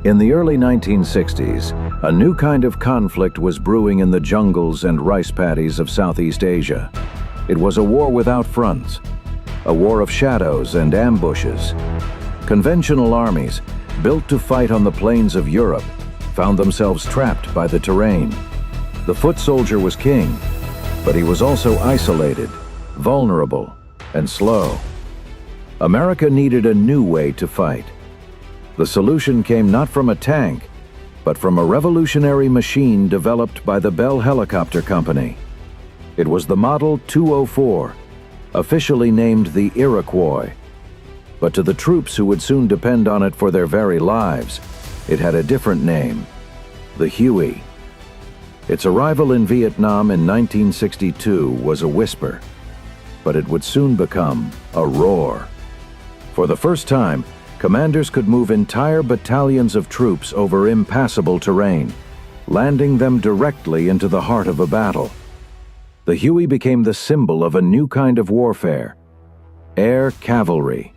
In the early 1960s, a new kind of conflict was brewing in the jungles and rice paddies of Southeast Asia. It was a war without fronts, a war of shadows and ambushes. Conventional armies, built to fight on the plains of Europe, found themselves trapped by the terrain. The foot soldier was king, but he was also isolated, vulnerable, and slow. America needed a new way to fight. The solution came not from a tank, but from a revolutionary machine developed by the Bell Helicopter Company. It was the Model 204, officially named the Iroquois. But to the troops who would soon depend on it for their very lives, it had a different name, the Huey. Its arrival in Vietnam in 1962 was a whisper, but it would soon become a roar. For the first time, commanders could move entire battalions of troops over impassable terrain, landing them directly into the heart of a battle. The Huey became the symbol of a new kind of warfare, air cavalry.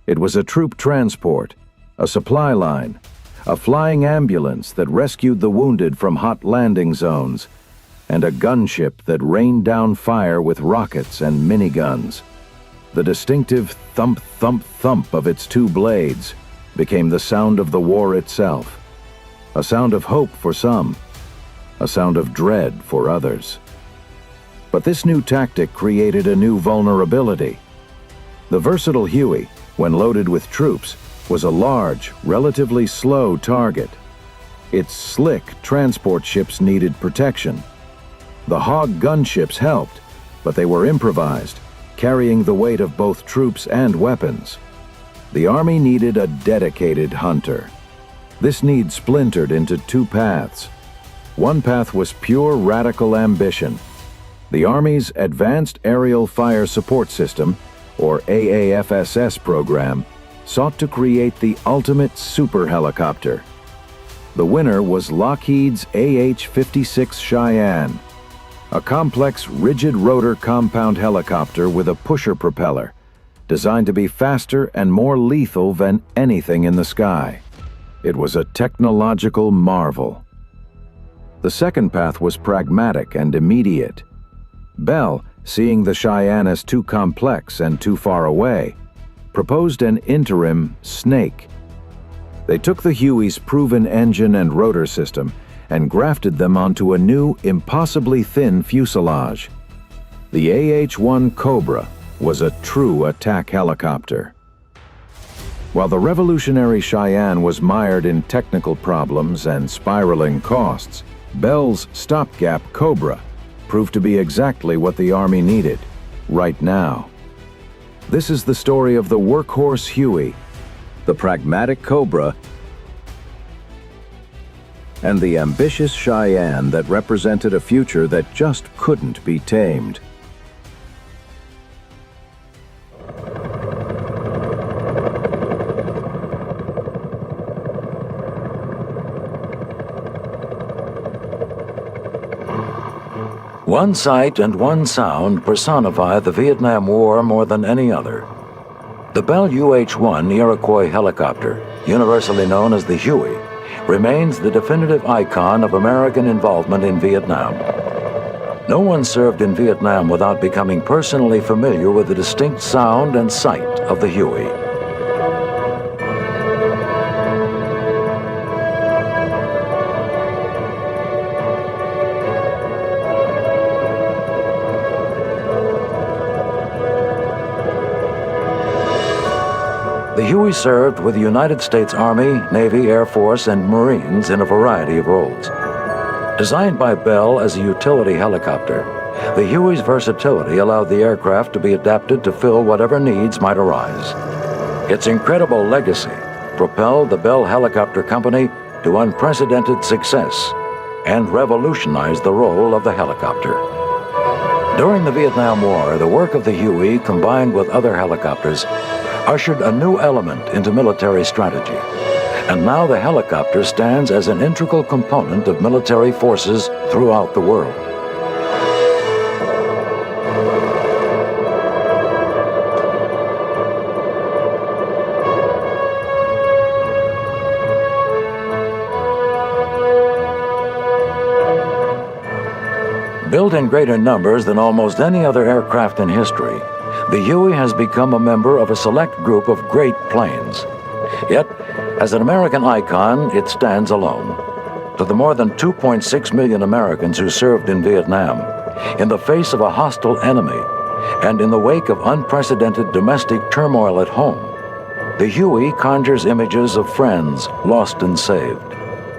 It was a troop transport, a supply line, a flying ambulance that rescued the wounded from hot landing zones, and a gunship that rained down fire with rockets and miniguns. The distinctive thump, thump, thump of its two blades became the sound of the war itself. A sound of hope for some, a sound of dread for others. But this new tactic created a new vulnerability. The versatile Huey, when loaded with troops, was a large, relatively slow target. Its slick transport ships needed protection. The Hog gunships helped, but they were improvised, carrying the weight of both troops and weapons. The Army needed a dedicated hunter. This need splintered into two paths. One path was pure radical ambition. The Army's Advanced Aerial Fire Support System, or AAFSS program, sought to create the ultimate super helicopter. The winner was Lockheed's AH-56 Cheyenne, a complex rigid rotor compound helicopter with a pusher propeller, designed to be faster and more lethal than anything in the sky. It was a technological marvel. The second path was pragmatic and immediate. Bell, seeing the Cheyenne as too complex and too far away, proposed an interim snake. They took the Huey's proven engine and rotor system and grafted them onto a new, impossibly thin fuselage. The AH-1 Cobra was a true attack helicopter. While the revolutionary Cheyenne was mired in technical problems and spiraling costs, Bell's stopgap Cobra proved to be exactly what the Army needed, right now. This is the story of the workhorse Huey, the pragmatic Cobra, and the ambitious Cheyenne that represented a future that just couldn't be tamed. One sight and one sound personify the Vietnam War more than any other. The Bell UH-1 Iroquois helicopter, universally known as the Huey, remains the definitive icon of American involvement in Vietnam. No one served in Vietnam without becoming personally familiar with the distinct sound and sight of the Huey. The Huey served with the United States Army, Navy, Air Force, and Marines in a variety of roles. Designed by Bell as a utility helicopter, the Huey's versatility allowed the aircraft to be adapted to fill whatever needs might arise. Its incredible legacy propelled the Bell Helicopter Company to unprecedented success and revolutionized the role of the helicopter. During the Vietnam War, the work of the Huey, combined with other helicopters, ushered a new element into military strategy. And now the helicopter stands as an integral component of military forces throughout the world. Built in greater numbers than almost any other aircraft in history, the Huey has become a member of a select group of great planes. Yet, as an American icon, it stands alone. To the more than 2.6 million Americans who served in Vietnam, in the face of a hostile enemy, and in the wake of unprecedented domestic turmoil at home, the Huey conjures images of friends lost and saved,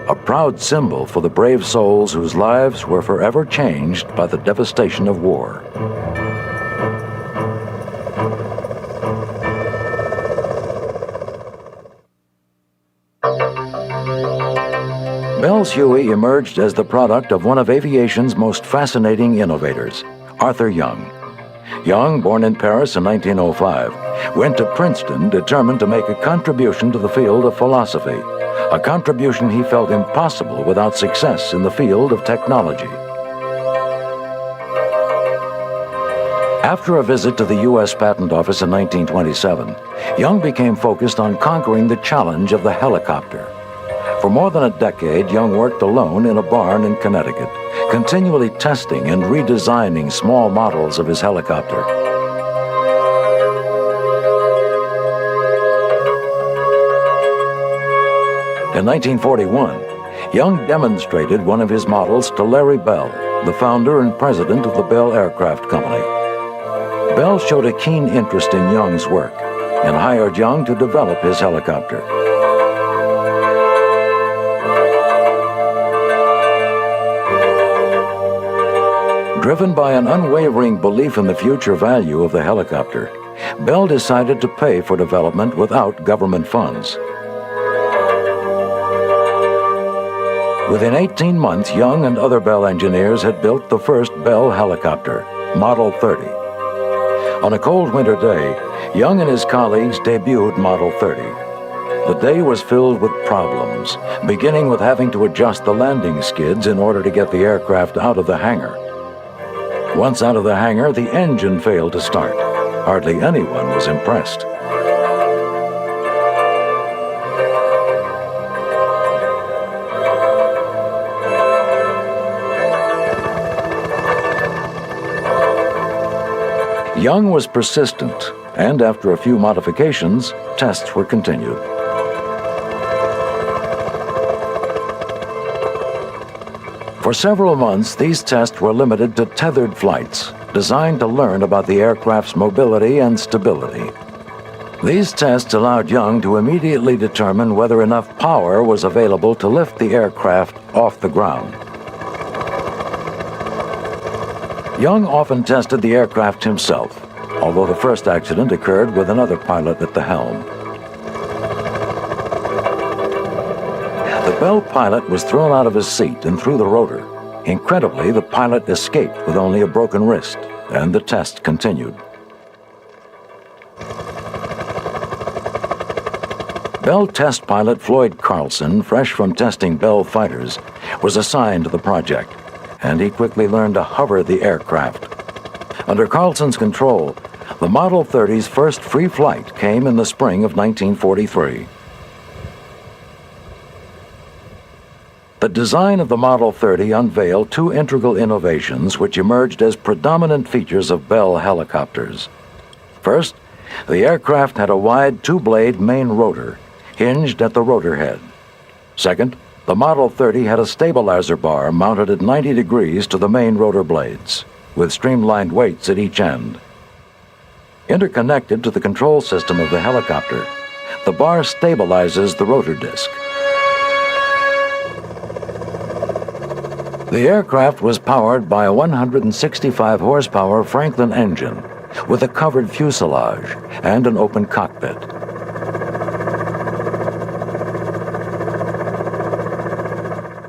a proud symbol for the brave souls whose lives were forever changed by the devastation of war. Bell's Huey emerged as the product of one of aviation's most fascinating innovators, Arthur Young. Young, born in Paris in 1905, went to Princeton determined to make a contribution to the field of philosophy, a contribution he felt impossible without success in the field of technology. After a visit to the U.S. Patent Office in 1927, Young became focused on conquering the challenge of the helicopter. For more than a decade, Young worked alone in a barn in Connecticut, continually testing and redesigning small models of his helicopter. In 1941, Young demonstrated one of his models to Larry Bell, the founder and president of the Bell Aircraft Company. Bell showed a keen interest in Young's work and hired Young to develop his helicopter. Driven by an unwavering belief in the future value of the helicopter, Bell decided to pay for development without government funds. Within 18 months, Young and other Bell engineers had built the first Bell helicopter, Model 30. On a cold winter day, Young and his colleagues debuted Model 30. The day was filled with problems, beginning with having to adjust the landing skids in order to get the aircraft out of the hangar. Once out of the hangar, the engine failed to start. Hardly anyone was impressed. Young was persistent, and after a few modifications, tests were continued. For several months, these tests were limited to tethered flights, designed to learn about the aircraft's mobility and stability. These tests allowed Young to immediately determine whether enough power was available to lift the aircraft off the ground. Young often tested the aircraft himself, although the first accident occurred with another pilot at the helm. The Bell pilot was thrown out of his seat and through the rotor. Incredibly, the pilot escaped with only a broken wrist, and the test continued. Bell test pilot Floyd Carlson, fresh from testing Bell fighters, was assigned to the project, and he quickly learned to hover the aircraft. Under Carlson's control, the Model 30's first free flight came in the spring of 1943. The design of the Model 30 unveiled two integral innovations which emerged as predominant features of Bell helicopters. First, the aircraft had a wide two-blade main rotor, hinged at the rotor head. Second, the Model 30 had a stabilizer bar mounted at 90 degrees to the main rotor blades, with streamlined weights at each end. Interconnected to the control system of the helicopter, the bar stabilizes the rotor disc. The aircraft was powered by a 165 horsepower Franklin engine with a covered fuselage and an open cockpit.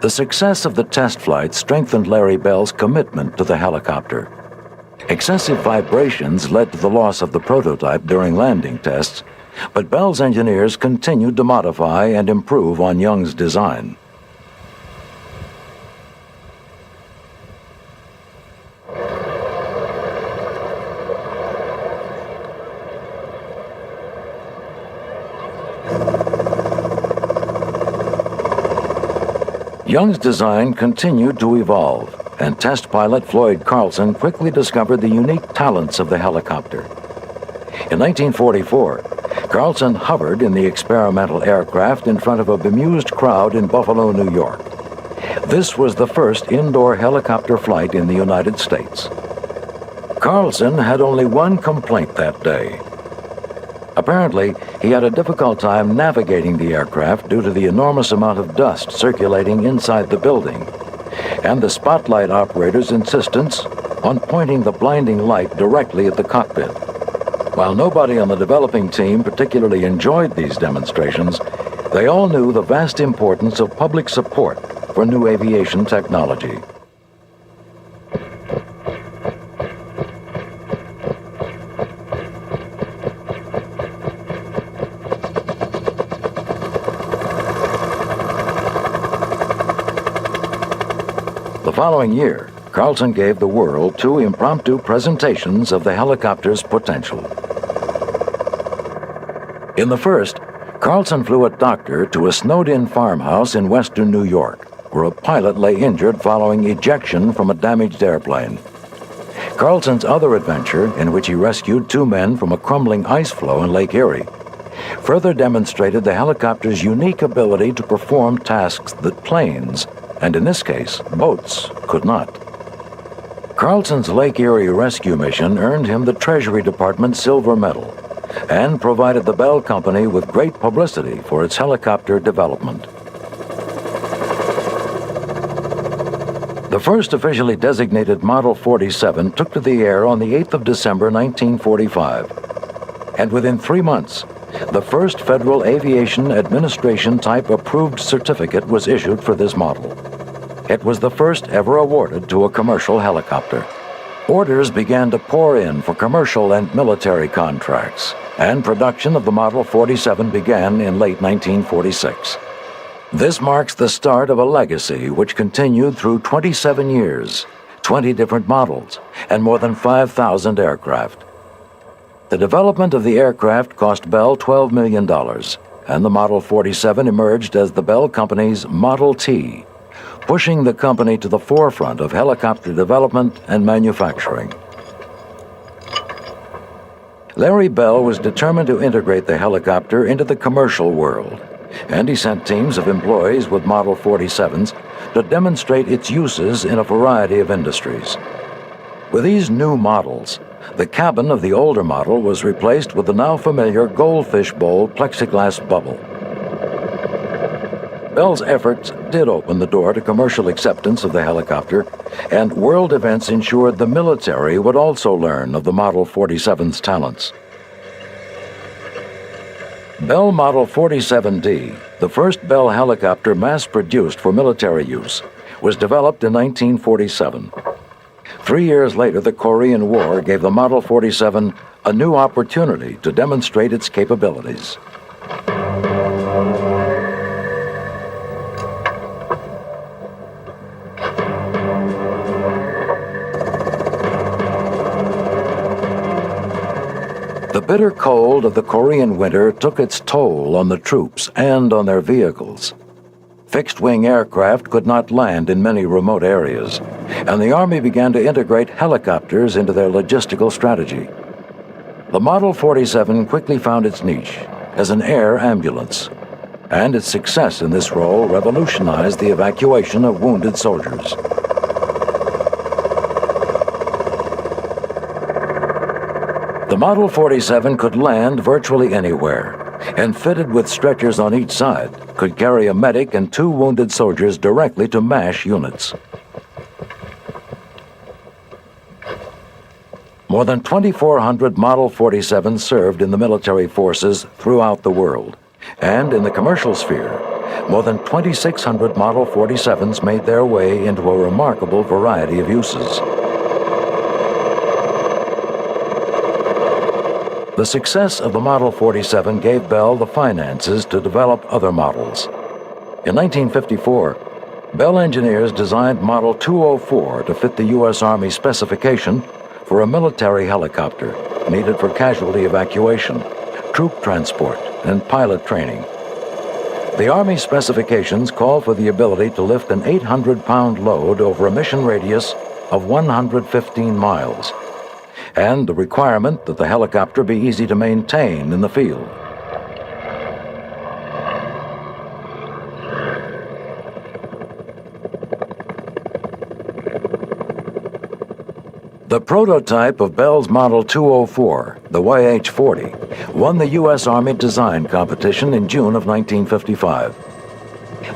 The success of the test flight strengthened Larry Bell's commitment to the helicopter. Excessive vibrations led to the loss of the prototype during landing tests, but Bell's engineers continued to modify and improve on Young's design. Young's design continued to evolve. and test pilot Floyd Carlson quickly discovered the unique talents of the helicopter. In 1944, Carlson hovered in the experimental aircraft in front of a bemused crowd in Buffalo, New York. This was the first indoor helicopter flight in the United States. Carlson had only one complaint that day. Apparently, he had a difficult time navigating the aircraft due to the enormous amount of dust circulating inside the building, and the spotlight operator's insistence on pointing the blinding light directly at the cockpit. While nobody on the developing team particularly enjoyed these demonstrations, they all knew the vast importance of public support for new aviation technology. The following year, Carlson gave the world 2 impromptu presentations of the helicopter's potential. In the first, Carlson flew a doctor to a snowed-in farmhouse in western New York, where a pilot lay injured following ejection from a damaged airplane. Carlson's other adventure, in which he rescued 2 men from a crumbling ice floe in Lake Erie, further demonstrated the helicopter's unique ability to perform tasks that planes, and in this case, boats, could not. Carlson's Lake Erie rescue mission earned him the Treasury Department Silver Medal and provided the Bell Company with great publicity for its helicopter development. The first officially designated Model 47 took to the air on the 8th of December 1945, and within 3 months, the first Federal Aviation Administration type-approved certificate was issued for this model. It was the first ever awarded to a commercial helicopter. Orders began to pour in for commercial and military contracts, and production of the Model 47 began in late 1946. This marks the start of a legacy which continued through 27 years, 20 different models, and more than 5,000 aircraft. The development of the aircraft cost Bell $12 million, and the Model 47 emerged as the Bell Company's Model T, pushing the company to the forefront of helicopter development and manufacturing. Larry Bell was determined to integrate the helicopter into the commercial world, and he sent teams of employees with Model 47s to demonstrate its uses in a variety of industries. With these new models, the cabin of the older model was replaced with the now familiar goldfish bowl plexiglass bubble. Bell's efforts did open the door to commercial acceptance of the helicopter, and world events ensured the military would also learn of the Model 47's talents. Bell Model 47D, the first Bell helicopter mass-produced for military use, was developed in 1947. 3 years later, the Korean War gave the Model 47 a new opportunity to demonstrate its capabilities. The bitter cold of the Korean winter took its toll on the troops and on their vehicles. Fixed-wing aircraft could not land in many remote areas, and the Army began to integrate helicopters into their logistical strategy. The Model 47 quickly found its niche as an air ambulance, and its success in this role revolutionized the evacuation of wounded soldiers. The Model 47 could land virtually anywhere, and fitted with stretchers on each side, could carry a medic and 2 wounded soldiers directly to MASH units. More than 2,400 Model 47s served in the military forces throughout the world, and in the commercial sphere, more than 2,600 Model 47s made their way into a remarkable variety of uses. The success of the Model 47 gave Bell the finances to develop other models. In 1954, Bell engineers designed Model 204 to fit the U.S. Army specification for a military helicopter needed for casualty evacuation, troop transport, and pilot training. The Army specifications call for the ability to lift an 800-pound load over a mission radius of 115 miles, and the requirement that the helicopter be easy to maintain in the field. The prototype of Bell's Model 204, the YH-40, won the U.S. Army design competition in June of 1955.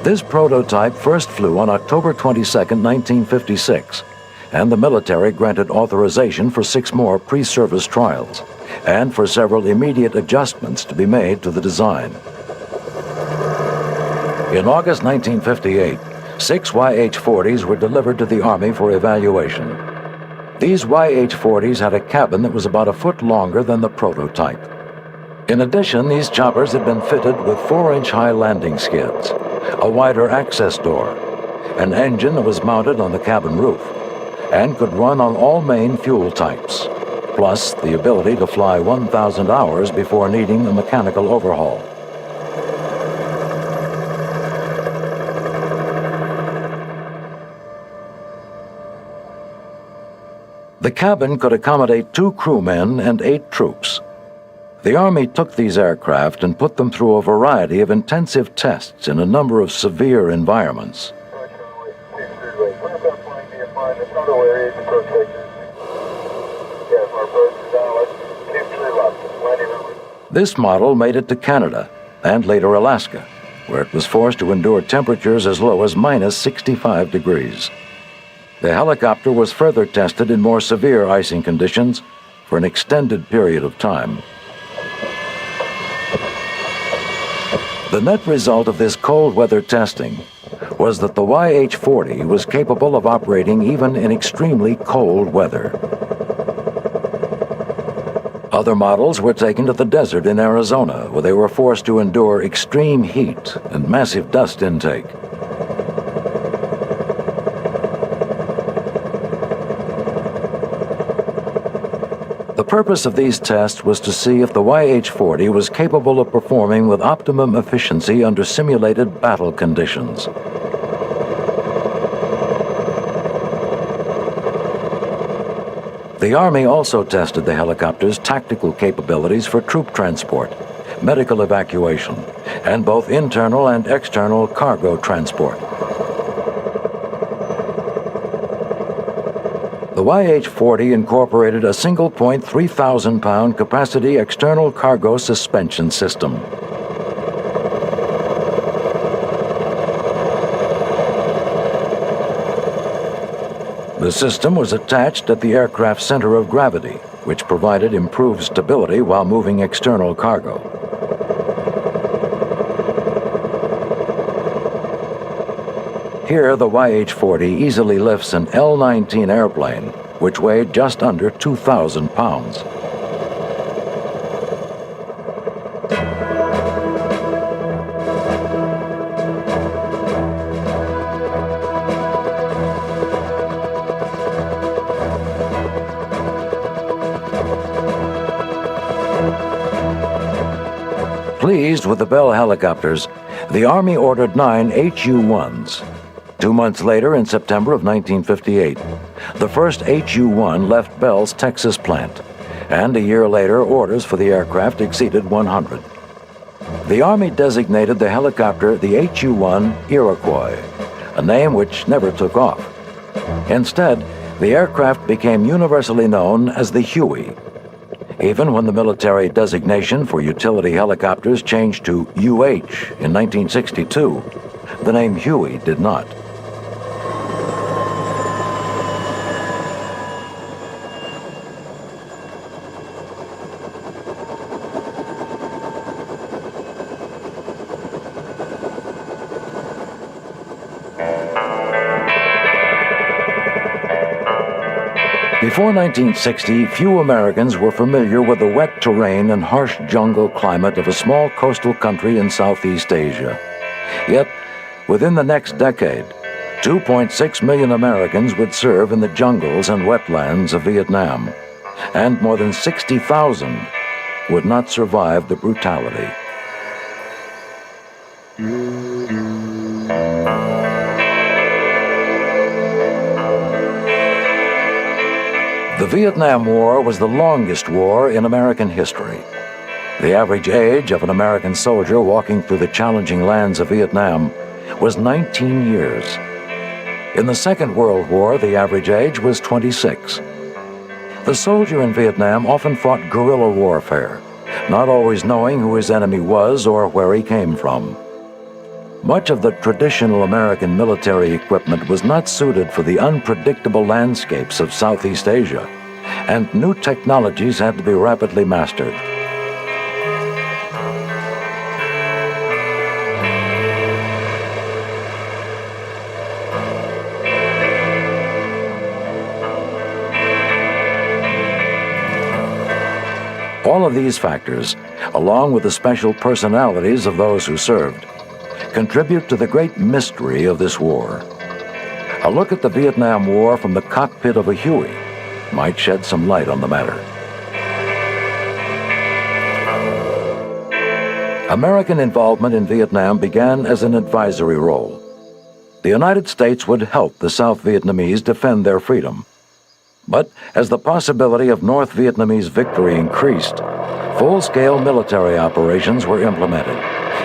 This prototype first flew on October 22, 1956, and the military granted authorization for 6 more pre-service trials and for several immediate adjustments to be made to the design. In August 1958, 6 YH-40s were delivered to the Army for evaluation. These YH-40s had a cabin that was about a foot longer than the prototype. In addition, these choppers had been fitted with 4-inch high landing skids, a wider access door, an engine that was mounted on the cabin roof, and could run on all main fuel types, plus the ability to fly 1,000 hours before needing a mechanical overhaul. The cabin could accommodate 2 crewmen and 8 troops. The Army took these aircraft and put them through a variety of intensive tests in a number of severe environments. This model made it to Canada and later Alaska, where it was forced to endure temperatures as low as minus 65 degrees. The helicopter was further tested in more severe icing conditions for an extended period of time. The net result of this cold weather testing was that the YH-40 was capable of operating even in extremely cold weather. Other models were taken to the desert in Arizona, where they were forced to endure extreme heat and massive dust intake. The purpose of these tests was to see if the YH-40 was capable of performing with optimum efficiency under simulated battle conditions. The Army also tested the helicopter's tactical capabilities for troop transport, medical evacuation, and both internal and external cargo transport. The YH-40 incorporated a single-point 3,000-pound capacity external cargo suspension system. The system was attached at the aircraft's center of gravity, which provided improved stability while moving external cargo. Here, the YH-40 easily lifts an L-19 airplane, which weighed just under 2,000 pounds. Pleased with the Bell helicopters, the Army ordered 9 HU-1s. 2 months later, in September of 1958, the first HU-1 left Bell's Texas plant, and a year later, orders for the aircraft exceeded 100. The Army designated the helicopter the AH-1 Iroquois, a name which never took off. Instead, the aircraft became universally known as the Huey. Even when the military designation for utility helicopters changed to UH in 1962, the name Huey did not. Before 1960, few Americans were familiar with the wet terrain and harsh jungle climate of a small coastal country in Southeast Asia. Yet, within the next decade, 2.6 million Americans would serve in the jungles and wetlands of Vietnam, and more than 60,000 would not survive the brutality. The Vietnam War was the longest war in American history. The average age of an American soldier walking through the challenging lands of Vietnam was 19 years. In the Second World War, the average age was 26. The soldier in Vietnam often fought guerrilla warfare, not always knowing who his enemy was or where he came from. Much of the traditional American military equipment was not suited for the unpredictable landscapes of Southeast Asia, and new technologies had to be rapidly mastered. All of these factors, along with the special personalities of those who served, contribute to the great mystery of this war. A look at the Vietnam War from the cockpit of a Huey might shed some light on the matter. American involvement in Vietnam began as an advisory role. The United States would help the South Vietnamese defend their freedom. But as the possibility of North Vietnamese victory increased, full-scale military operations were implemented,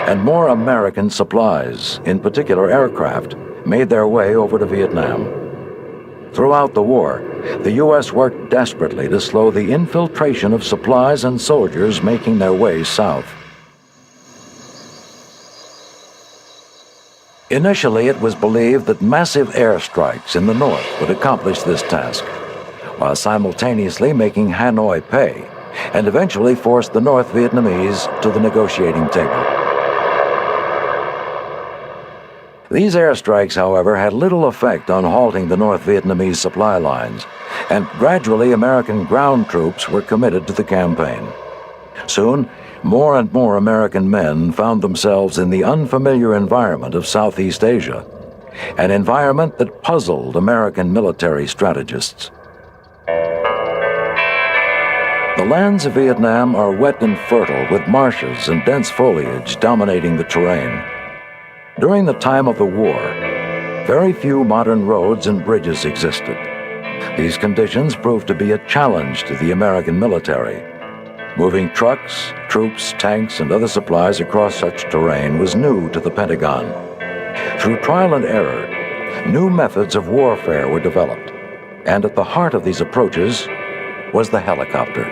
and more American supplies, in particular aircraft, made their way over to Vietnam. Throughout the war, the U.S. worked desperately to slow the infiltration of supplies and soldiers making their way south. Initially, it was believed that massive airstrikes in the north would accomplish this task, while simultaneously making Hanoi pay, and eventually force the North Vietnamese to the negotiating table. These airstrikes, however, had little effect on halting the North Vietnamese supply lines, and gradually American ground troops were committed to the campaign. Soon, more and more American men found themselves in the unfamiliar environment of Southeast Asia, an environment that puzzled American military strategists. The lands of Vietnam are wet and fertile, with marshes and dense foliage dominating the terrain. During the time of the war, very few modern roads and bridges existed. These conditions proved to be a challenge to the American military. Moving trucks, troops, tanks, and other supplies across such terrain was new to the Pentagon. Through trial and error, new methods of warfare were developed, and at the heart of these approaches was the helicopter.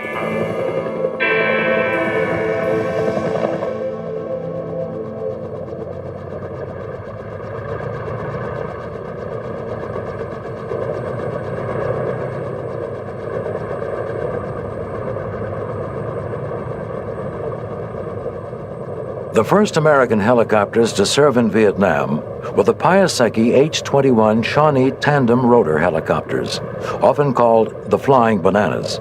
The first American helicopters to serve in Vietnam were the Piasecki H-1 Shawnee tandem rotor helicopters, often called the Flying Bananas.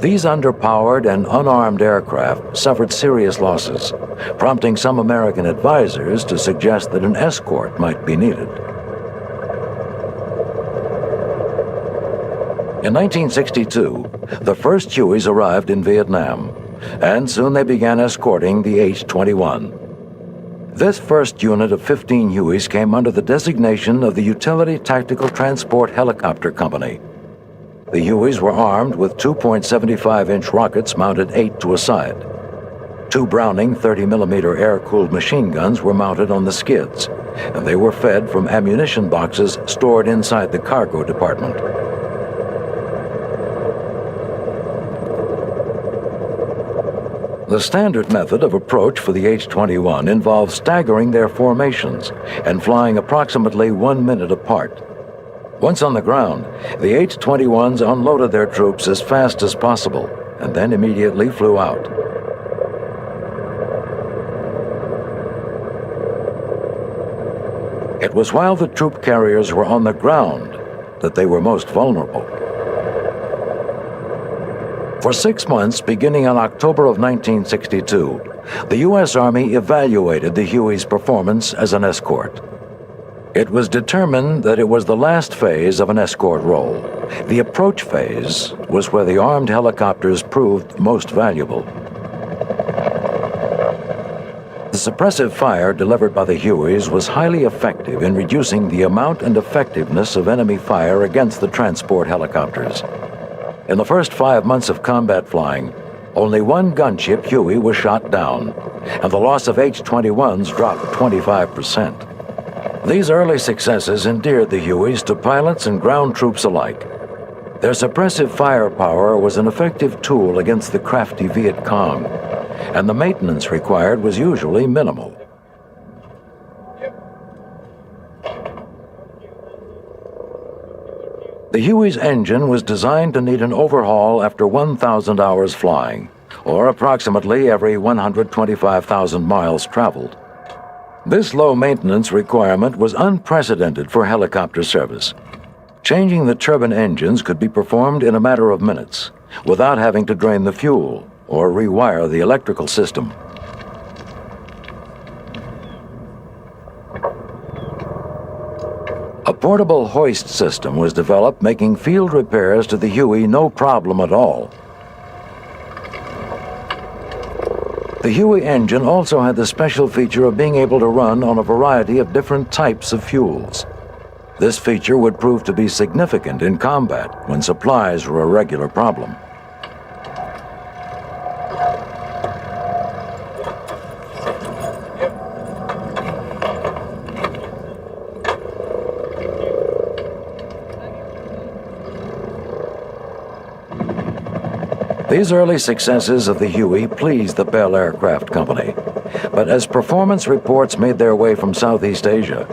These underpowered and unarmed aircraft suffered serious losses, prompting some American advisors to suggest that an escort might be needed. In 1962, the first Hueys arrived in Vietnam, and soon they began escorting the H-1. This first unit of 15 Hueys came under the designation of the Utility Tactical Transport Helicopter Company. The Hueys were armed with 2.75-inch rockets mounted 8 to a side. 2 Browning 30mm air-cooled machine guns were mounted on the skids, and they were fed from ammunition boxes stored inside the cargo department. The standard method of approach for the H-1 involves staggering their formations and flying approximately 1 minute apart. Once on the ground, the H-1s unloaded their troops as fast as possible and then immediately flew out. It was while the troop carriers were on the ground that they were most vulnerable. For 6 months, beginning in October of 1962, the U.S. Army evaluated the Huey's performance as an escort. It was determined that it was the last phase of an escort role. The approach phase was where the armed helicopters proved most valuable. The suppressive fire delivered by the Hueys was highly effective in reducing the amount and effectiveness of enemy fire against the transport helicopters. In the first 5 months of combat flying, only one gunship Huey was shot down, and the loss of H-21s dropped 25%. These early successes endeared the Hueys to pilots and ground troops alike. Their suppressive firepower was an effective tool against the crafty Viet Cong, and the maintenance required was usually minimal. The Huey's engine was designed to need an overhaul after 1,000 hours flying, or approximately every 125,000 miles traveled. This low maintenance requirement was unprecedented for helicopter service. Changing the turbine engines could be performed in a matter of minutes, without having to drain the fuel or rewire the electrical system. A portable hoist system was developed, making field repairs to the Huey no problem at all. The Huey engine also had the special feature of being able to run on a variety of different types of fuels. This feature would prove to be significant in combat when supplies were a regular problem. These early successes of the Huey pleased the Bell Aircraft Company, but as performance reports made their way from Southeast Asia,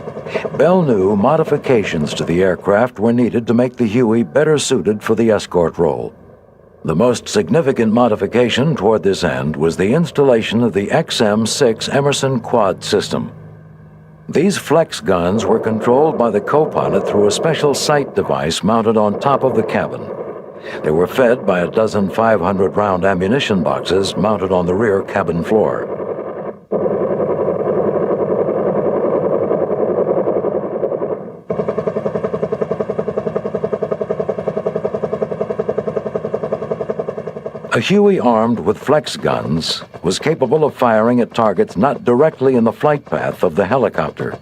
Bell knew modifications to the aircraft were needed to make the Huey better suited for the escort role. The most significant modification toward this end was the installation of the XM-6 Emerson quad system. These flex guns were controlled by the co-pilot through a special sight device mounted on top of the cabin. They were fed by a dozen 500-round ammunition boxes mounted on the rear cabin floor. A Huey armed with flex guns was capable of firing at targets not directly in the flight path of the helicopter.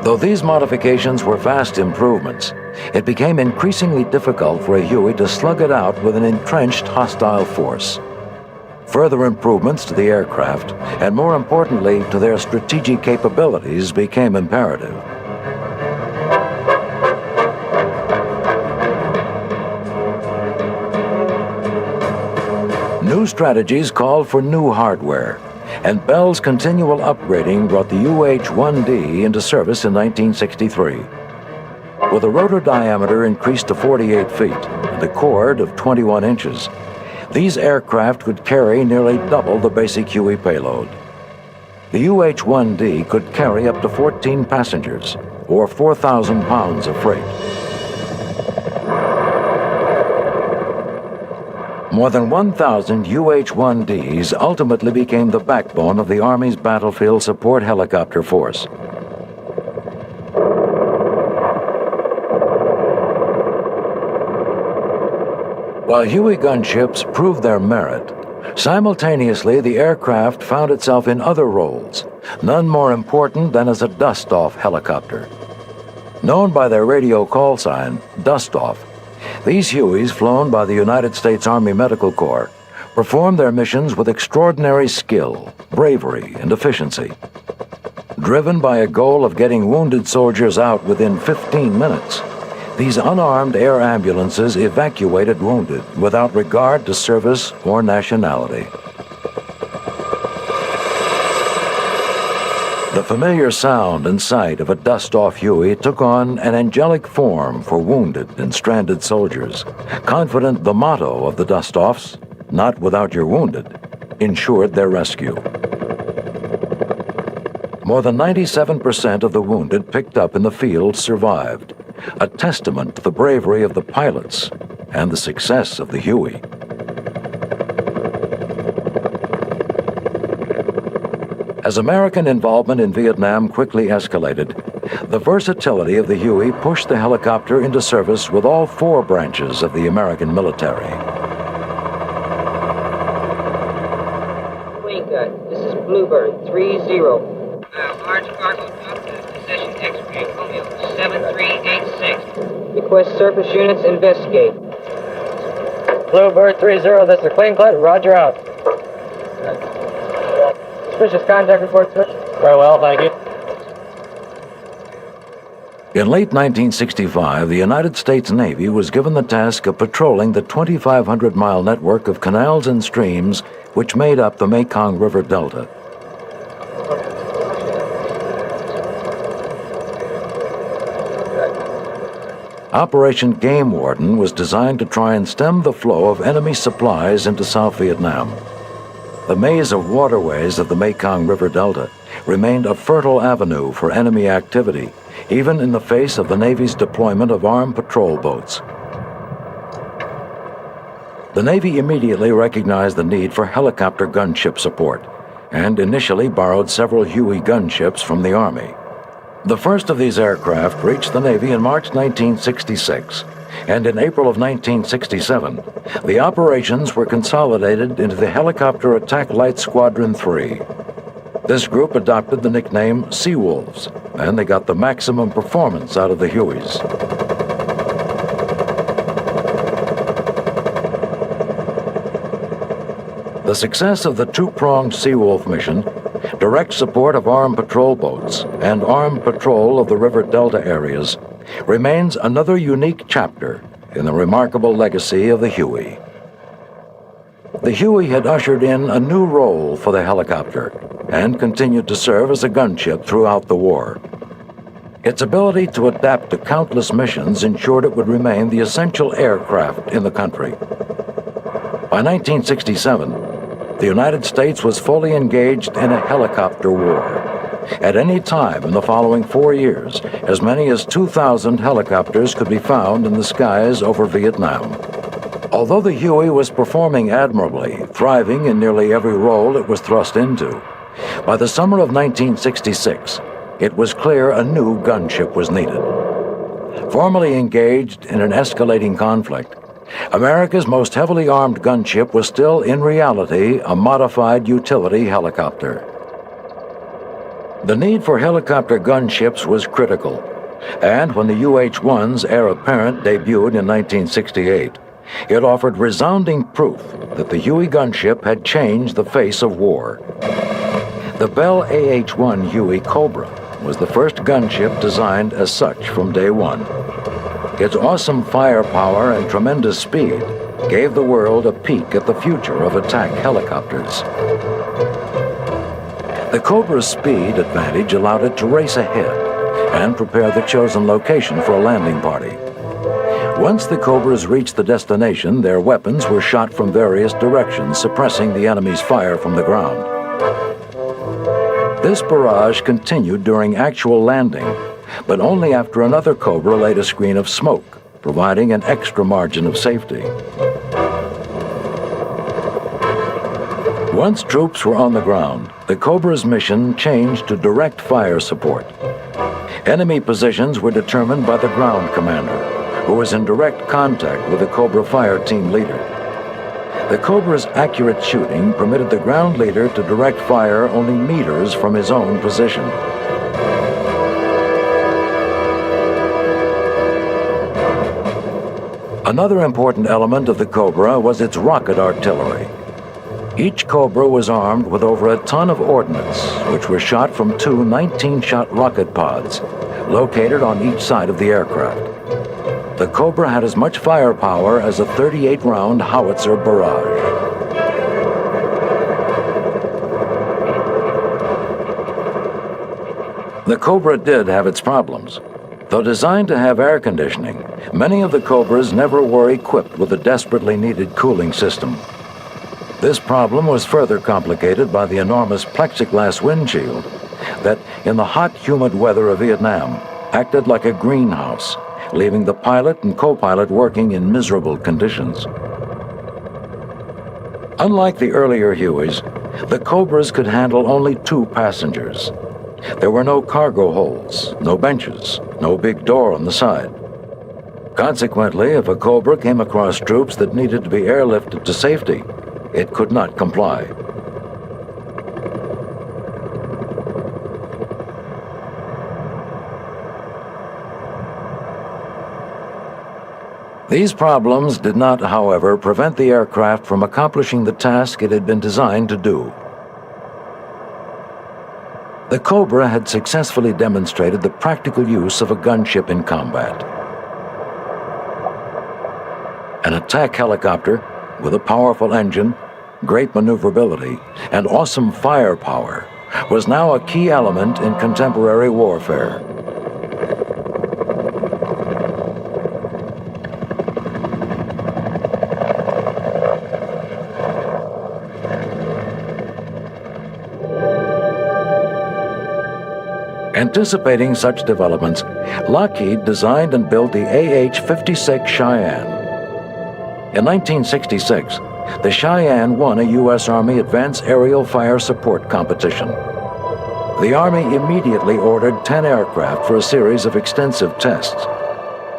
Though these modifications were vast improvements, it became increasingly difficult for a Huey to slug it out with an entrenched hostile force. Further improvements to the aircraft, and more importantly to their strategic capabilities, became imperative. New strategies called for new hardware, and Bell's continual upgrading brought the UH-1D into service in 1963. With a rotor diameter increased to 48 feet and a chord of 21 inches, these aircraft could carry nearly double the basic Huey payload. The UH-1D could carry up to 14 passengers, or 4,000 pounds of freight. More than 1,000 UH-1Ds ultimately became the backbone of the Army's battlefield support helicopter force. While Huey gunships proved their merit, simultaneously the aircraft found itself in other roles, none more important than as a dust-off helicopter. Known by their radio call sign, Dust-Off, these Hueys, flown by the United States Army Medical Corps, performed their missions with extraordinary skill, bravery, and efficiency. Driven by a goal of getting wounded soldiers out within 15 minutes, these unarmed air ambulances evacuated wounded without regard to service or nationality. The familiar sound and sight of a dust-off Huey took on an angelic form for wounded and stranded soldiers, confident the motto of the dust-offs, "Not without your wounded," ensured their rescue. More than 97% of the wounded picked up in the field survived, a testament to the bravery of the pilots and the success of the Huey. As American involvement in Vietnam quickly escalated, the versatility of the Huey pushed the helicopter into service with all four branches of the American military. Wing cut. This is Bluebird 3-0. Large cargo dump to position X-ray Romeo 7386. Request surface units investigate. Bluebird 3-0, this is Clean Cut, roger out. Suspicious contact report, sir. Very well, thank you. In late 1965, the United States Navy was given the task of patrolling the 2,500-mile network of canals and streams which made up the Mekong River Delta. Operation Game Warden was designed to try and stem the flow of enemy supplies into South Vietnam. The maze of waterways of the Mekong River Delta remained a fertile avenue for enemy activity, even in the face of the Navy's deployment of armed patrol boats. The Navy immediately recognized the need for helicopter gunship support, and initially borrowed several Huey gunships from the Army. The first of these aircraft reached the Navy in March 1966, and in April of 1967, the operations were consolidated into the Helicopter Attack Light Squadron 3. This group adopted the nickname Seawolves, and they got the maximum performance out of the Hueys. The success of the two-pronged Seawolf mission, direct support of armed patrol boats, and armed patrol of the river delta areas remains another unique chapter in the remarkable legacy of the Huey. The Huey had ushered in a new role for the helicopter and continued to serve as a gunship throughout the war. Its ability to adapt to countless missions ensured it would remain the essential aircraft in the country. By 1967, the United States was fully engaged in a helicopter war. At any time in the following 4 years, as many as 2,000 helicopters could be found in the skies over Vietnam. Although the Huey was performing admirably, thriving in nearly every role it was thrust into, by the summer of 1966, it was clear a new gunship was needed. Formally engaged in an escalating conflict, America's most heavily armed gunship was still, in reality, a modified utility helicopter. The need for helicopter gunships was critical, and when the UH-1's heir apparent debuted in 1968, it offered resounding proof that the Huey gunship had changed the face of war. The Bell AH-1 Huey Cobra was the first gunship designed as such from day one. Its awesome firepower and tremendous speed gave the world a peek at the future of attack helicopters. The Cobra's speed advantage allowed it to race ahead and prepare the chosen location for a landing party. Once the Cobras reached the destination, their weapons were shot from various directions, suppressing the enemy's fire from the ground. This barrage continued during actual landing, but only after another Cobra laid a screen of smoke, providing an extra margin of safety. Once troops were on the ground, the Cobra's mission changed to direct fire support. Enemy positions were determined by the ground commander, who was in direct contact with the Cobra fire team leader. The Cobra's accurate shooting permitted the ground leader to direct fire only meters from his own position. Another important element of the Cobra was its rocket artillery. Each Cobra was armed with over a ton of ordnance, which were shot from two 19-shot rocket pods, located on each side of the aircraft. The Cobra had as much firepower as a 38-round howitzer barrage. The Cobra did have its problems. Though designed to have air conditioning, many of the Cobras never were equipped with a desperately needed cooling system. This problem was further complicated by the enormous plexiglass windshield that, in the hot, humid weather of Vietnam, acted like a greenhouse, leaving the pilot and co-pilot working in miserable conditions. Unlike the earlier Hueys, The Cobras could handle only 2 passengers. There were no cargo holds, no benches, no big door on the side. Consequently, if a Cobra came across troops that needed to be airlifted to safety, it could not comply. These problems did not, however, prevent the aircraft from accomplishing the task it had been designed to do. The Cobra had successfully demonstrated the practical use of a gunship in combat. An attack helicopter with a powerful engine, great maneuverability, and awesome firepower was now a key element in contemporary warfare. Anticipating such developments, Lockheed designed and built the AH-56 Cheyenne. In 1966, the Cheyenne won a U.S. Army Advanced Aerial Fire Support competition. The Army immediately ordered 10 aircraft for a series of extensive tests.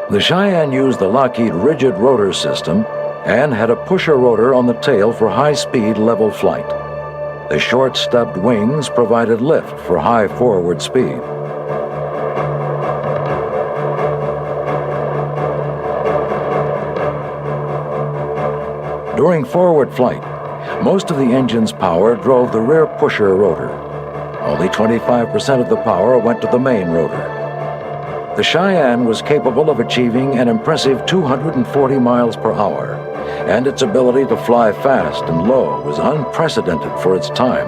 The Cheyenne used the Lockheed rigid rotor system and had a pusher rotor on the tail for high-speed level flight. The short stubbed wings provided lift for high forward speed. During forward flight, most of the engine's power drove the rear pusher rotor. Only 25% of the power went to the main rotor. The Cheyenne was capable of achieving an impressive 240 miles per hour, and its ability to fly fast and low was unprecedented for its time.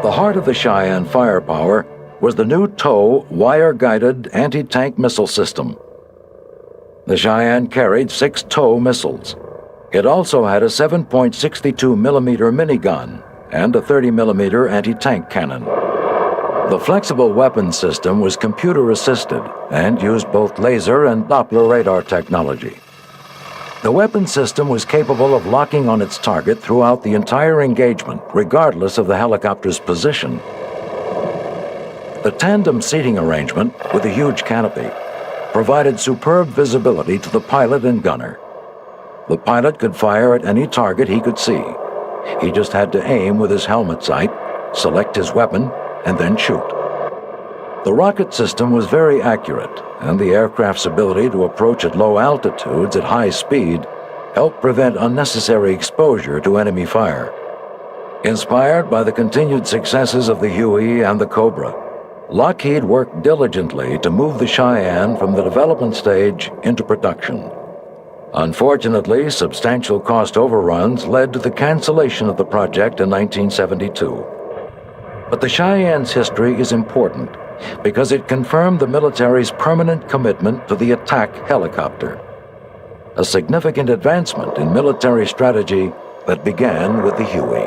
The heart of the Cheyenne firepower was the new TOW wire-guided anti-tank missile system. The Cheyenne carried 6 TOW missiles. It also had a 7.62 millimeter minigun and a 30 millimeter anti-tank cannon. The flexible weapon system was computer-assisted and used both laser and Doppler radar technology. The weapon system was capable of locking on its target throughout the entire engagement, regardless of the helicopter's position. The tandem seating arrangement, with a huge canopy, provided superb visibility to the pilot and gunner. The pilot could fire at any target he could see. He just had to aim with his helmet sight, select his weapon, and then shoot. The rocket system was very accurate, and the aircraft's ability to approach at low altitudes at high speed helped prevent unnecessary exposure to enemy fire. Inspired by the continued successes of the Huey and the Cobra, Lockheed worked diligently to move the Cheyenne from the development stage into production. Unfortunately, substantial cost overruns led to the cancellation of the project in 1972. But the Cheyenne's history is important because it confirmed the military's permanent commitment to the attack helicopter, a significant advancement in military strategy that began with the Huey.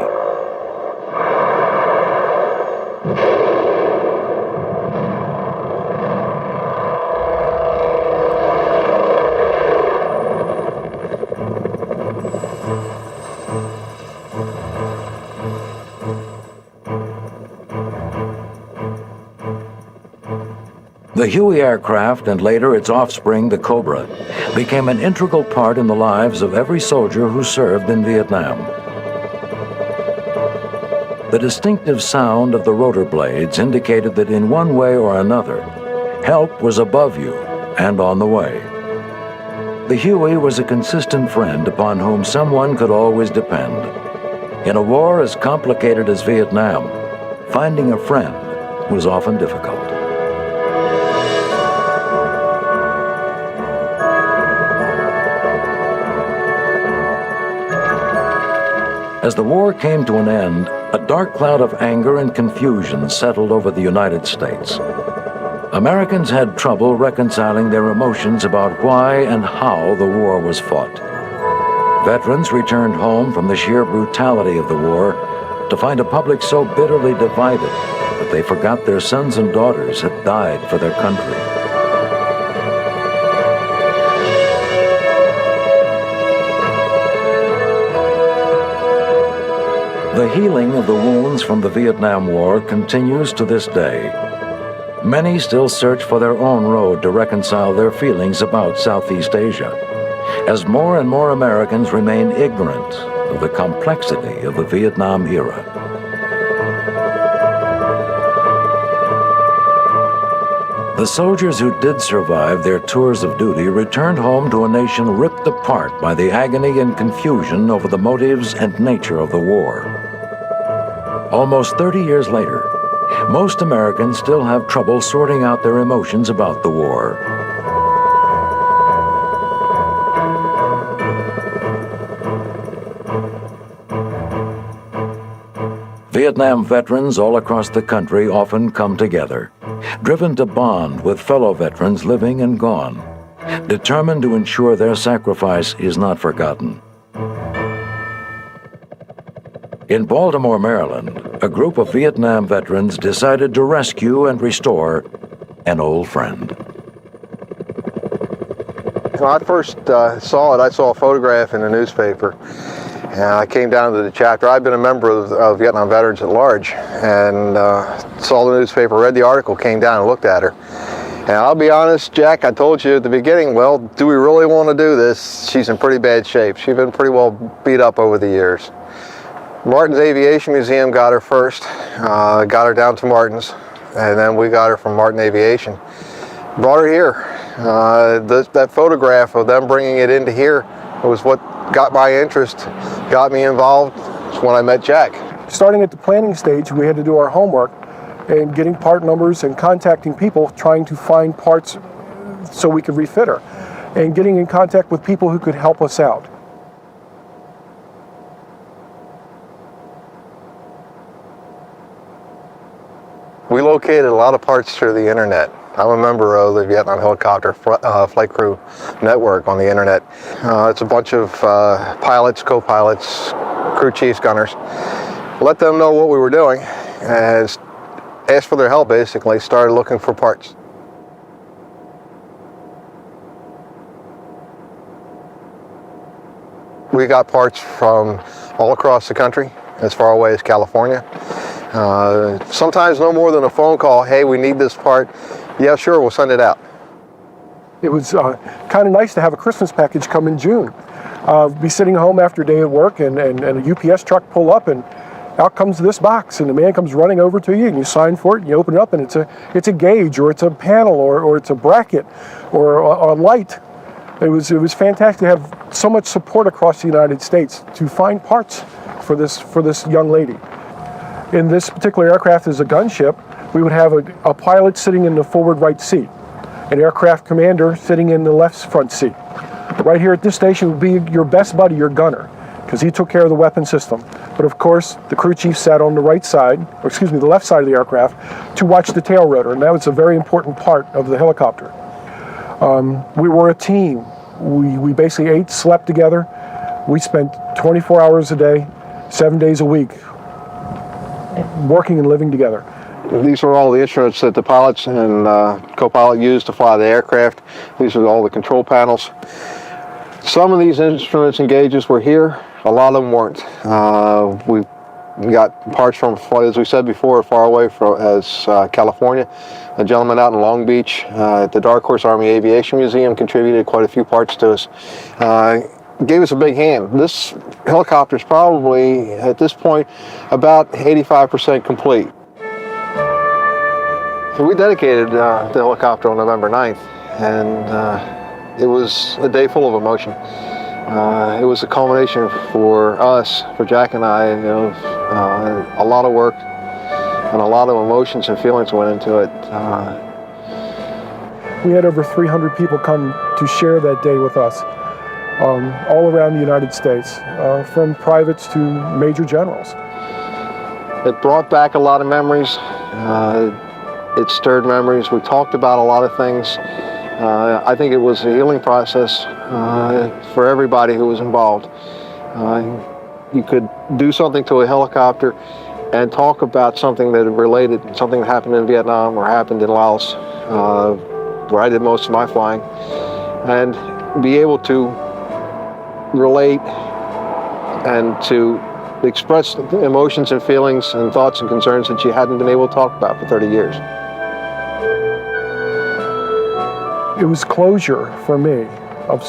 The Huey aircraft, and later its offspring, the Cobra, became an integral part in the lives of every soldier who served in Vietnam. The distinctive sound of the rotor blades indicated that in one way or another, help was above you and on the way. The Huey was a consistent friend upon whom someone could always depend. In a war as complicated as Vietnam, finding a friend was often difficult. As the war came to an end, a dark cloud of anger and confusion settled over the United States. Americans had trouble reconciling their emotions about why and how the war was fought. Veterans returned home from the sheer brutality of the war to find a public so bitterly divided that they forgot their sons and daughters had died for their country. The healing of the wounds from the Vietnam War continues to this day. Many still search for their own road to reconcile their feelings about Southeast Asia, as more and more Americans remain ignorant of the complexity of the Vietnam era. The soldiers who did survive their tours of duty returned home to a nation ripped apart by the agony and confusion over the motives and nature of the war. Almost 30 years later, most Americans still have trouble sorting out their emotions about the war. Vietnam veterans all across the country often come together, driven to bond with fellow veterans living and gone, determined to ensure their sacrifice is not forgotten. In Baltimore, Maryland, a group of Vietnam veterans decided to rescue and restore an old friend. When I first saw it, I saw a photograph in the newspaper. And I came down to the chapter. I've been a member of Vietnam Veterans at Large, and saw the newspaper, read the article, came down and looked at her. And I'll be honest, Jack, I told you at the beginning, well, do we really want to do this? She's in pretty bad shape. She's been pretty well beat up over the years. Martin's Aviation Museum got her first, got her down to Martin's, and then we got her from Martin Aviation. Brought her here. That photograph of them bringing it into here was what got my interest, got me involved. It's when I met Jack. Starting at the planning stage, we had to do our homework and getting part numbers and contacting people trying to find parts so we could refit her, and getting in contact with people who could help us out. We located a lot of parts through the internet. I'm a member of the Vietnam Helicopter Flight Crew Network on the internet. It's a bunch of pilots, co-pilots, crew chiefs, gunners. Let them know what we were doing and asked for their help, basically. Started looking for parts. We got parts from all across the country, as far away as California. Sometimes no more than a phone call, hey, we need this part. Yeah, sure, we'll send it out. It was kind of nice to have a Christmas package come in June. Be sitting home after a day at work and a UPS truck pull up and out comes this box and the man comes running over to you and you sign for it and you open it up and it's a gauge or it's a panel or it's a bracket or a light. It was fantastic to have so much support across the United States to find parts for this young lady. In this particular aircraft is a gunship. We would have a pilot sitting in the forward right seat, an aircraft commander sitting in the left front seat. Right here at this station would be your best buddy, your gunner, because he took care of the weapon system. But of course, the crew chief sat on the right side, or excuse me, the left side of the aircraft to watch the tail rotor, and that was a very important part of the helicopter. We were a team. We basically ate, slept together. We spent 24 hours a day, 7 days a week, working and living together. These are all the instruments that the pilots and co-pilot used to fly the aircraft. These are all the control panels. Some of these instruments and gauges were here. A lot of them weren't. We got parts from, as we said before, far away as California. A gentleman out in Long Beach at the Dark Horse Army Aviation Museum contributed quite a few parts to us. Gave us a big hand. This helicopter is probably, at this point, about 85% complete. We dedicated the helicopter on November 9th, and it was a day full of emotion. It was a culmination for us, for Jack and I, of a lot of work and a lot of emotions and feelings went into it. We had over 300 people come to share that day with us, all around the United States, from privates to major generals. It brought back a lot of memories. It stirred memories. We talked about a lot of things. I think it was a healing process for everybody who was involved. You could do something to a helicopter and talk about something that related, something that happened in Vietnam or happened in Laos, where I did most of my flying, and be able to relate and to express emotions and feelings and thoughts and concerns that you hadn't been able to talk about for 30 years. It was closure for me of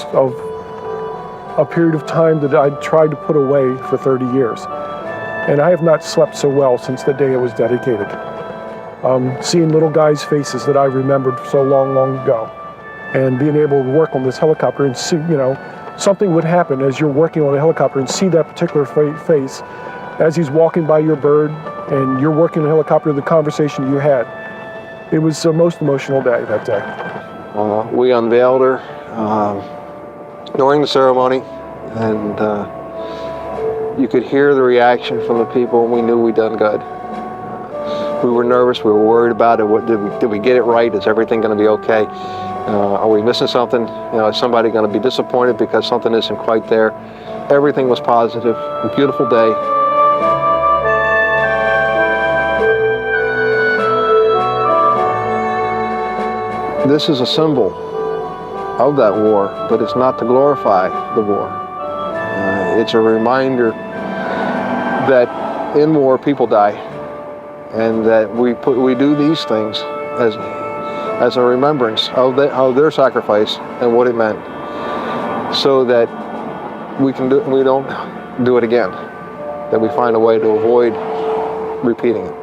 a period of time that I'd tried to put away for 30 years. And I have not slept so well since the day it was dedicated. Seeing little guys' faces that I remembered so long, long ago, and being able to work on this helicopter and see, you know, something would happen as you're working on a helicopter and see that particular face as he's walking by your bird and you're working on a helicopter, the conversation you had. It was the most emotional day that day. We unveiled her during the ceremony, and you could hear the reaction from the people, and we knew we'd done good. We were nervous, we were worried about it. Did we get it right? Is everything going to be okay? Are we missing something? You know, is somebody going to be disappointed because something isn't quite there? Everything was positive. A beautiful day. This is a symbol of that war, but it's not to glorify the war. It's a reminder that in war people die, and that we do these things as a remembrance of their sacrifice and what it meant, so that we don't do it again, that we find a way to avoid repeating it.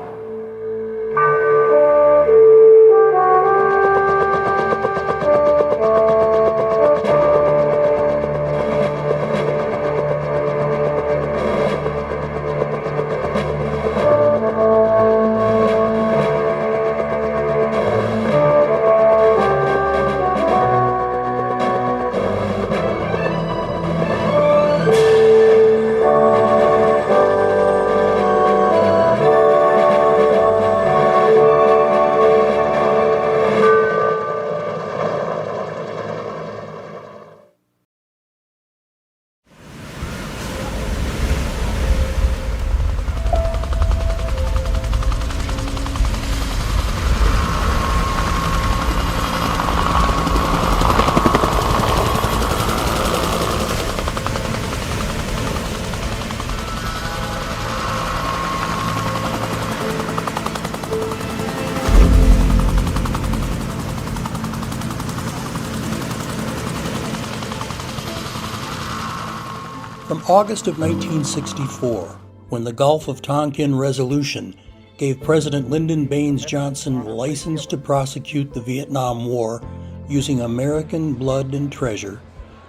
From August of 1964, when the Gulf of Tonkin Resolution gave President Lyndon Baines Johnson license to prosecute the Vietnam War using American blood and treasure,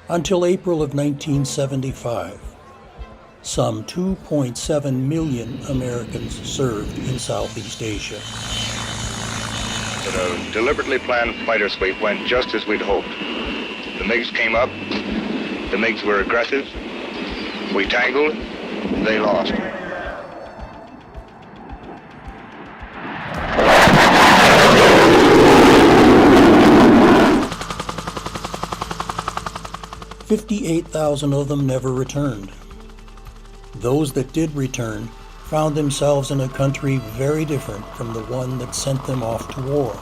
until April of 1975, some 2.7 million Americans served in Southeast Asia. But a deliberately planned fighter sweep went just as we'd hoped. The MiGs came up, the MiGs were aggressive, we tangled, they lost. "58,000 of them never returned. Those that did return found themselves in a country very different from the one that sent them off to war.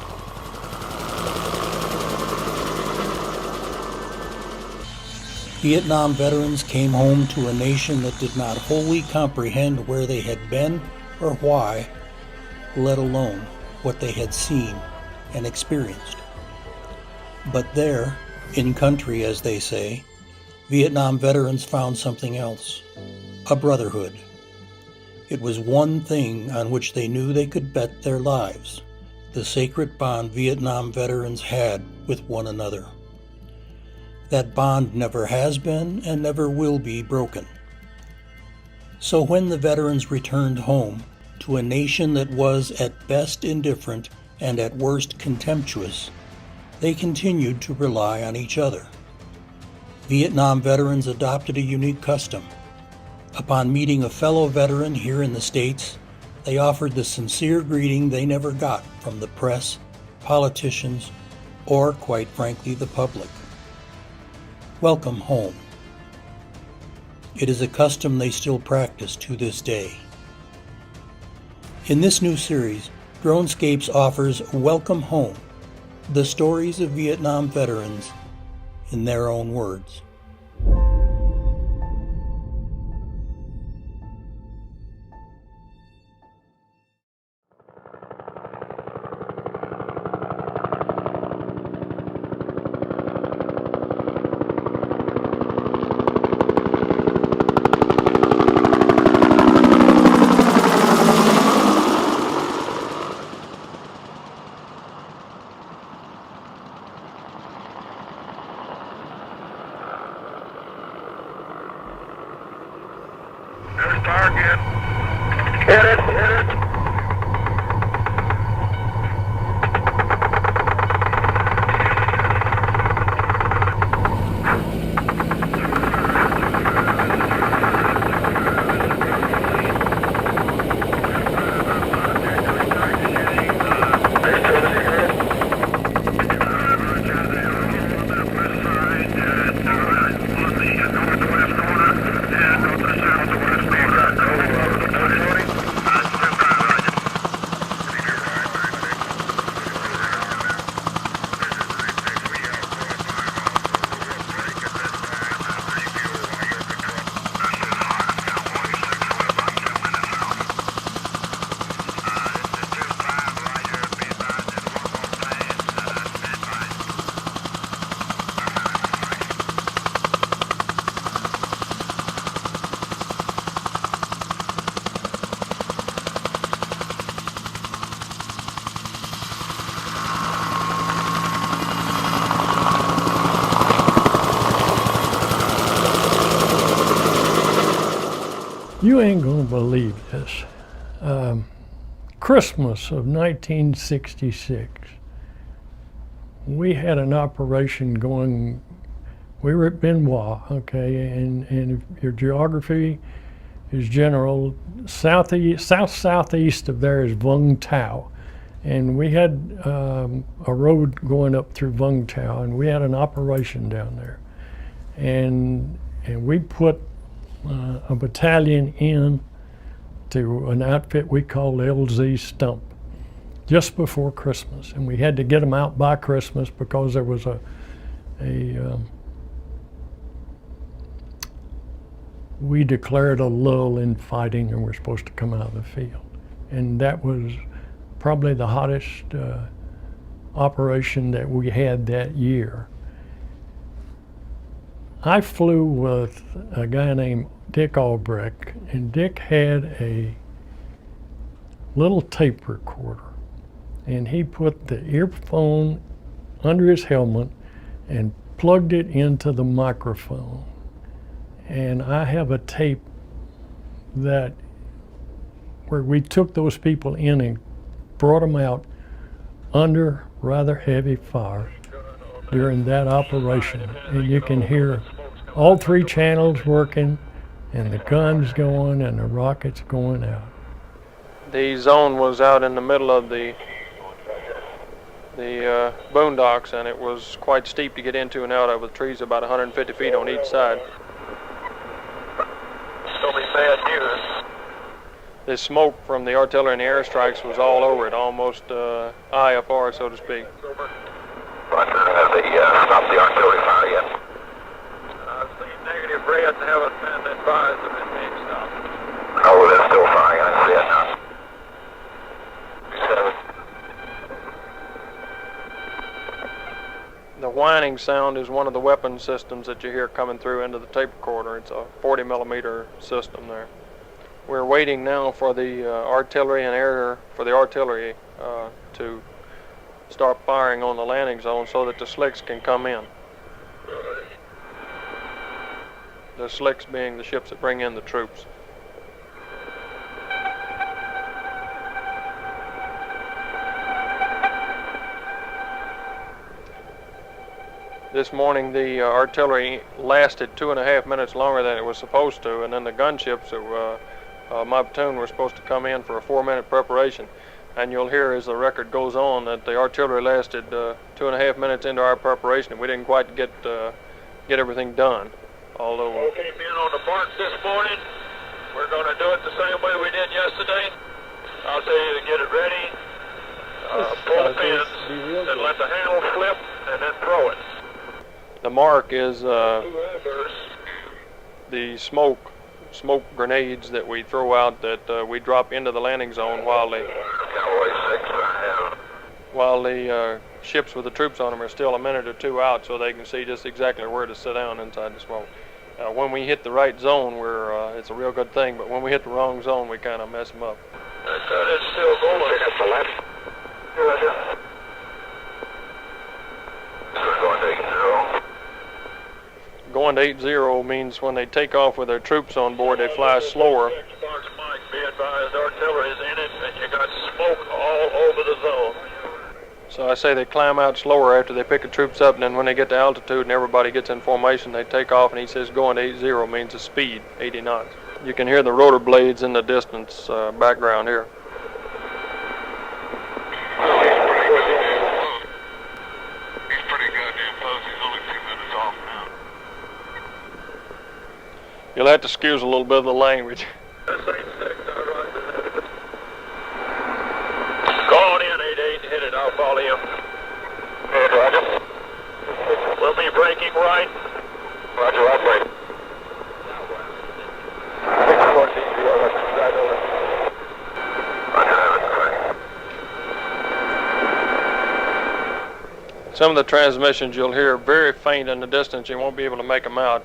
Vietnam veterans came home to a nation that did not wholly comprehend where they had been or why, let alone what they had seen and experienced. But there, in country, as they say, Vietnam veterans found something else, a brotherhood. It was one thing on which they knew they could bet their lives, the sacred bond Vietnam veterans had with one another. That bond never has been and never will be broken. So when the veterans returned home to a nation that was at best indifferent and at worst contemptuous, they continued to rely on each other. Vietnam veterans adopted a unique custom. Upon meeting a fellow veteran here in the States, they offered the sincere greeting they never got from the press, politicians, or, quite frankly, the public. Welcome home. It is a custom they still practice to this day. In this new series, DroneScapes offers Welcome Home, the stories of Vietnam veterans in their own words. target. Hit it, hit it. You ain't gonna believe this. Christmas of 1966, we had an operation going. We were at Benoit, okay, and if your geography is general, southeast of there is Vung Tau, and we had a road going up through Vung Tau, and we had an operation down there, and we put a battalion in to an outfit we called LZ Stump just before Christmas, and we had to get them out by Christmas because there was we declared a lull in fighting and we're supposed to come out of the field, and that was probably the hottest operation that we had that year. I flew with a guy named Dick Albrecht, and Dick had a little tape recorder, and he put the earphone under his helmet and plugged it into the microphone. And I have a tape that where we took those people in and brought them out under rather heavy fire during that operation, and you can hear all three channels working and the guns going and the rockets going out. The zone was out in the middle of the boondocks, and it was quite steep to get into and out of, with trees about 150 feet on each side. Still be bad news. The smoke from the artillery and the airstrikes was all over it, almost IFR, so to speak. Roger, have they stopped the artillery fire yet? I've seen negative red and haven't been advised of it being stopped. Oh, they're still firing. I see it now. The whining sound is one of the weapon systems that you hear coming through into the tape recorder. It's a 40 millimeter system there. We're waiting now for the artillery and air, for the artillery to start firing on the landing zone so that the slicks can come in. The slicks being the ships that bring in the troops. This morning the artillery lasted 2.5 minutes longer than it was supposed to, and then the gunships, my platoon, were supposed to come in for a 4-minute preparation. And you'll hear as the record goes on that the artillery lasted 2.5 minutes into our preparation, and we didn't quite get everything done. Although Okay, being on the bark this morning, we're going to do it the same way we did yesterday. I'll tell you to get it ready, pull the pins, and let the handle flip, and then throw it. the mark is the smoke grenades that we throw out that we drop into the landing zone while the ships with the troops on them are still a minute or two out, so they can see just exactly where to sit down inside the smoke. When we hit the right zone, it's a real good thing, but when we hit the wrong zone, we kind of mess them up. It's still going. At the left. Going to 8-0. Going to 8-0 means when they take off with their troops on board, they fly slower So I say they climb out slower after they pick the troops up, and then when they get to altitude and everybody gets in formation, they take off, and he says going to 80 means the speed, 80 knots. You can hear the rotor blades in the distance background here. He's pretty goddamn close. He's only 2 minutes off now. You'll have to excuse a little bit of the language. Go on in, 88, hit it, I'll follow you. Roger. We'll be braking right. Roger, right brake. Some of the transmissions you'll hear very faint in the distance. You won't be able to make them out.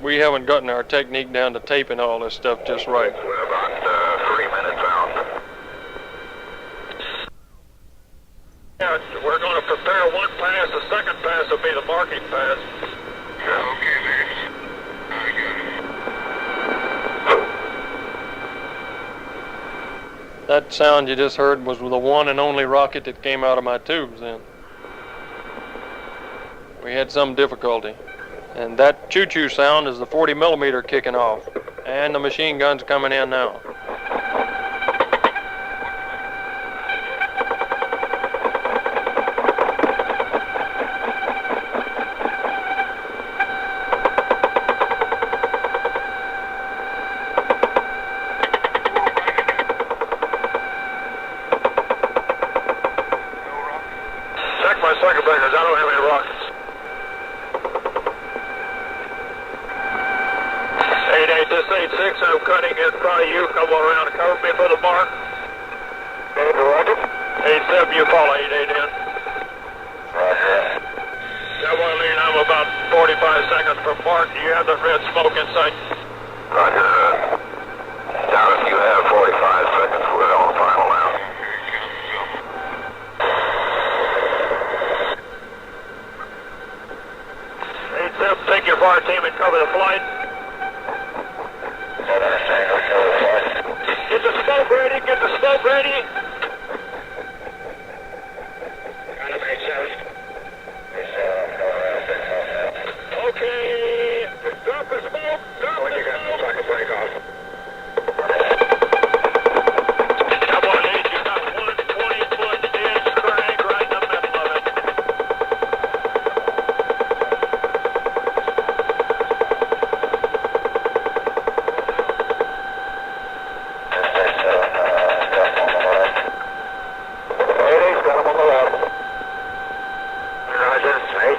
We haven't gotten our technique down to taping all this stuff just right. We're about 3 minutes out. Yeah, we're going to prepare one pass. The second pass will be the marking pass. Yeah, okay, man. I got it. That sound you just heard was the one and only rocket that came out of my tubes then. We had some difficulty. And that choo-choo sound is the 40 millimeter kicking off. And the machine gun's coming in now. Check my circuit breakers. I don't have any rockets. 88, this 86, I'm cutting in front of you. Come around and cover me for the mark. Roger. 87, you follow 88 in. Roger. Cavalry, I'm about 45 seconds from mark. Do you have the red smoke in sight? Roger. Now, if you have 45 seconds, we're on final now. 87, take your fire team and cover the flight. Get the smoke ready, get the smoke ready. Okay, drop the smoke, drop the smoke. So I can break off. Come on, H, you got 120-foot dead crank right in the middle of it.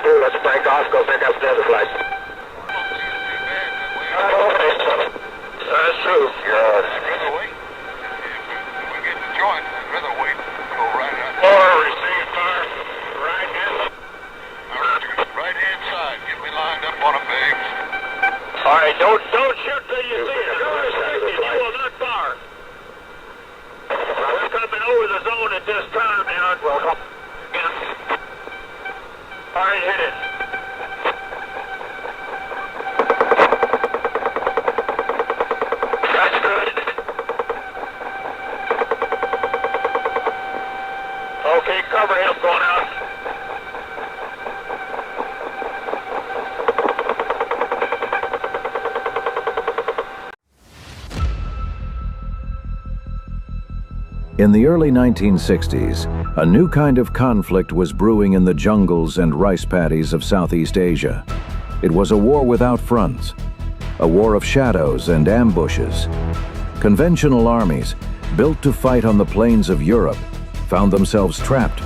Let's break off, go pick up the other flight. That's true. Yes. Featherweight. If we get the joint, featherweight, go right out. Or receive fire. Right hand. Right hand side. Get me lined up on a babes. All right, don't shoot till you see it. You will not fire. We're coming over the zone at this time now. Welcome. All right, hit it. That's good. Okay, cover him going out. In the early 1960s, a new kind of conflict was brewing in the jungles and rice paddies of Southeast Asia. It was a war without fronts, a war of shadows and ambushes. Conventional armies, built to fight on the plains of Europe, found themselves trapped